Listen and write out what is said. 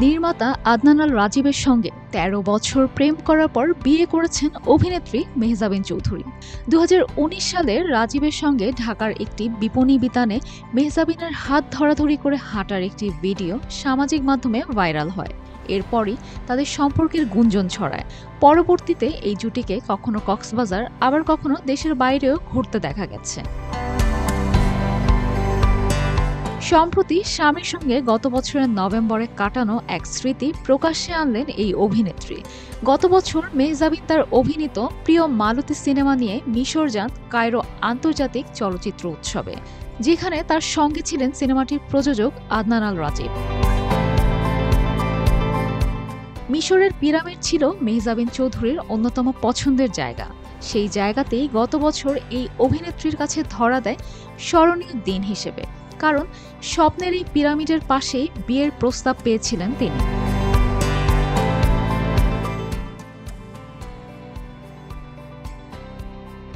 নির্মাতা আদনান আল রাজীবের সঙ্গে ১৩ বছর প্রেম করার পর বিয়ে করেছেন অভিনেত্রী মেহজাবিন চৌধুরী। ২০১৯ সালে রাজীবের সঙ্গে ঢাকার একটি বিপণী বিতানে মেহজাবিনের হাত ধরাধরি করে হাঁটার একটি ভিডিও সামাজিক মাধ্যমে ভাইরাল হয়। এরপরই তাদের সম্পর্কের গুঞ্জন ছড়ায়। পরবর্তীতে এই জুটিকে কখনো কক্সবাজার আবার কখনো দেশের বাইরেও ঘুরতে দেখা গেছে। সম্প্রতি স্বামীর সঙ্গে গত বছরের নভেম্বরে কাটানো এক স্মৃতি প্রকাশ্যে আনলেন এই অভিনেত্রী। গত বছর মেহজাবিন তার অভিনীত প্রিয় মালতী সিনেমা নিয়ে মিশর যান কায়রো আন্তর্জাতিক চলচ্চিত্র উৎসবে, যেখানে তার সঙ্গে ছিলেন সিনেমাটির প্রযোজক আদনান আল রাজীব। মিশরের পিরামিড ছিল মেহজাবিন চৌধুরীর অন্যতম পছন্দের জায়গা। সেই জায়গাতেই গত বছর এই অভিনেত্রীর কাছে ধরা দেয় স্মরণীয় দিন হিসেবে, কারণ স্বপ্নের এই পিরামিডের পাশেই বিয়ের প্রস্তাব পেয়েছিলেন তিনি।